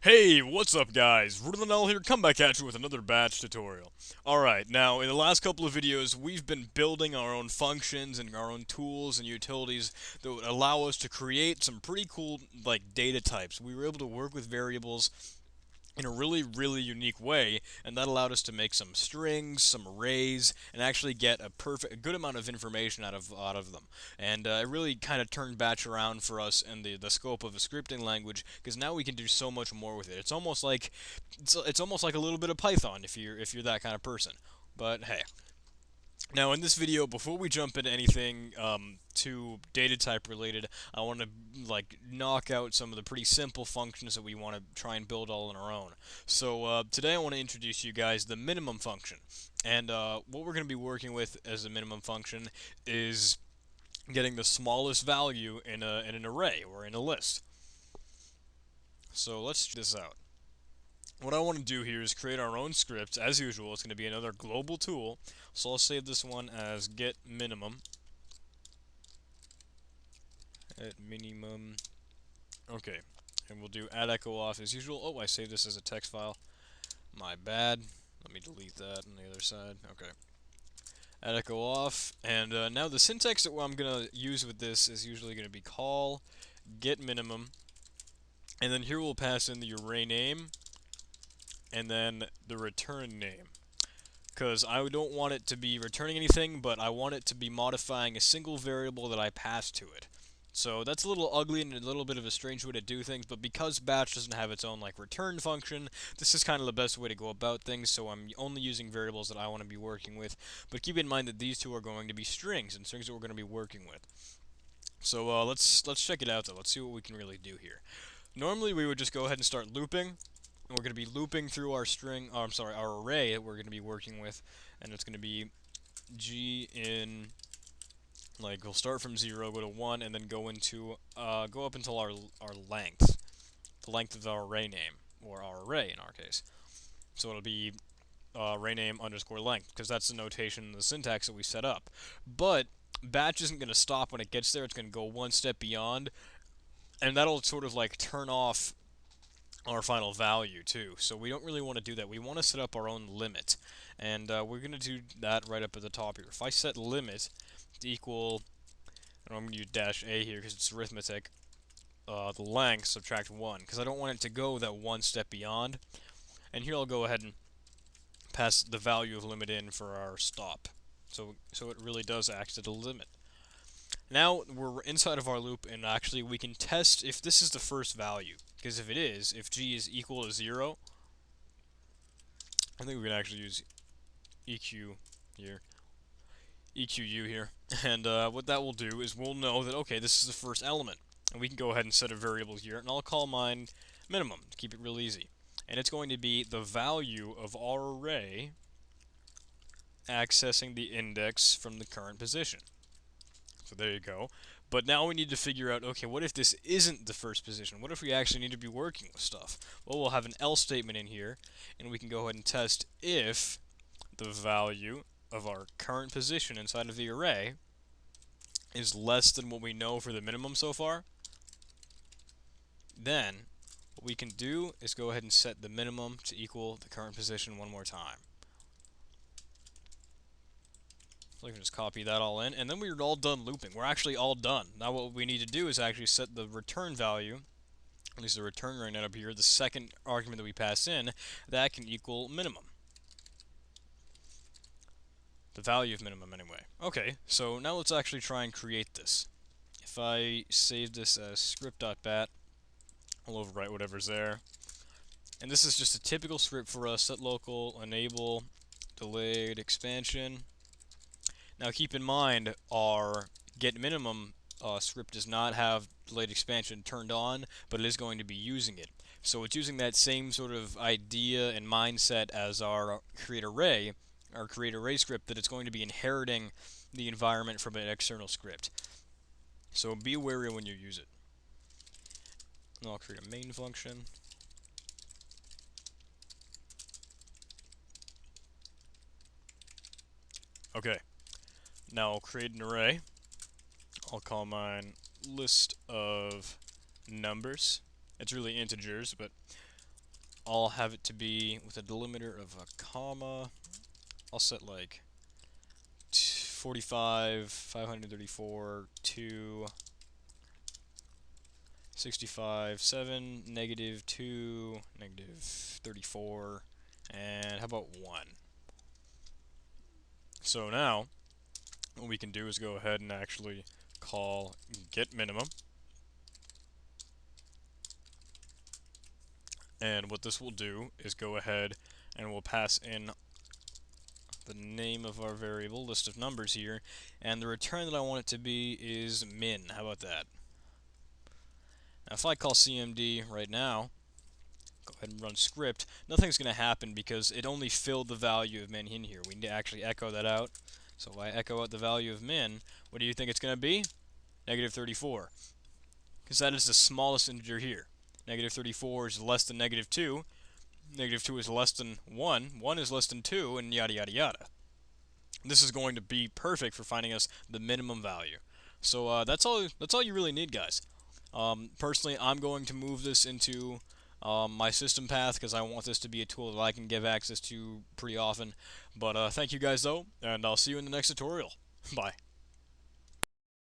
Hey, what's up guys? Rudelanel here, come back at you with another batch tutorial. Alright, now in the last couple of videos, we've been building our own functions and our own tools and utilities that would allow us to create some pretty cool, data types. We were able to work with variables in a really unique way, and that allowed us to make some strings, some arrays, and actually get a good amount of information out of them. And it really kind of turned batch around for us in the scope of a scripting language, because now we can do so much more with it. It's almost like a little bit of Python if you're that kind of person. But hey, now, in this video, before we jump into anything too data type related, I want to knock out some of the pretty simple functions that we want to try and build all on our own. So today I want to introduce you guys the minimum function, and what we're going to be working with as a minimum function is getting the smallest value in an array or in a list. So let's check this out. What I want to do here is create our own script. As usual, it's going to be another global tool. So I'll save this one as get minimum. At minimum. Okay. And we'll do add echo off as usual. Oh, I saved this as a text file. My bad. Let me delete that on the other side. Okay. Add echo off. And now the syntax that I'm going to use with this is usually going to be call get minimum. And then here we'll pass in the array name and then the return name. Because I don't want it to be returning anything, but I want it to be modifying a single variable that I pass to it. So that's a little ugly and a little bit of a strange way to do things, but because batch doesn't have its own return function, this is kind of the best way to go about things, so I'm only using variables that I want to be working with. But keep in mind that these two are going to be strings, and strings that we're going to be working with. So let's check it out though. Let's see what we can really do here. Normally we would just go ahead and start looping, and we're going to be looping through our string, oh, I'm sorry, our array that we're going to be working with, and it's going to be g in, we'll start from 0, go to 1, and then go up until our length, the length of our array name, or our array in our case. So it'll be array name underscore length, because that's the notation, the syntax that we set up. But batch isn't going to stop when it gets there, it's going to go one step beyond, and that'll sort of turn off our final value too. So we don't really want to do that. We want to set up our own limit, and we're going to do that right up at the top here. If I set limit to equal, and I'm going to use dash a here because it's arithmetic, the length subtract 1, because I don't want it to go that one step beyond. And here I'll go ahead and pass the value of limit in for our stop. So it really does act as a limit. Now we're inside of our loop, and actually we can test if this is the first value. Because if it is, if g is equal to 0, I think we can actually use EQ here, EQU here, and what that will do is we'll know that, okay, this is the first element, and we can go ahead and set a variable here, and I'll call mine minimum to keep it real easy. And it's going to be the value of our array accessing the index from the current position. So there you go. But now we need to figure out, okay, what if this isn't the first position? What if we actually need to be working with stuff? Well, we'll have an else statement in here, and we can go ahead and test if the value of our current position inside of the array is less than what we know for the minimum so far. Then what we can do is go ahead and set the minimum to equal the current position one more time. So I can just copy that all in, and then we're all done looping. We're actually all done. Now what we need to do is actually set the return value, at least the return right now up here, the second argument that we pass in, that can equal minimum. The value of minimum anyway. Okay, so now let's actually try and create this. If I save this as script.bat, I'll overwrite whatever's there. And this is just a typical script for us, set local, enable, delayed expansion. Now keep in mind, our get minimum script does not have delayed expansion turned on, but it is going to be using it. So it's using that same sort of idea and mindset as our create array script, that it's going to be inheriting the environment from an external script. So be wary when you use it. And I'll create a main function. Okay. Now I'll create an array. I'll call mine list of numbers. It's really integers, but I'll have it to be with a delimiter of a comma. I'll set like 45, 534, 2, 65, 7, negative 2, negative 34, and how about 1? So now, what we can do is go ahead and actually call get minimum. And what this will do is go ahead and we'll pass in the name of our variable, list of numbers here, and the return that I want it to be is min. How about that? Now if I call cmd right now, go ahead and run script, nothing's going to happen because it only filled the value of min in here. We need to actually echo that out. So if I echo out the value of min, what do you think it's going to be? Negative 34. Because that is the smallest integer here. Negative 34 is less than negative 2. Negative 2 is less than 1. 1 is less than 2, and yada yada yada. This is going to be perfect for finding us the minimum value. So that's all you really need, guys. Personally, I'm going to move this into my system path because I want this to be a tool that I can give access to pretty often. But thank you guys, though, and I'll see you in the next tutorial. Bye.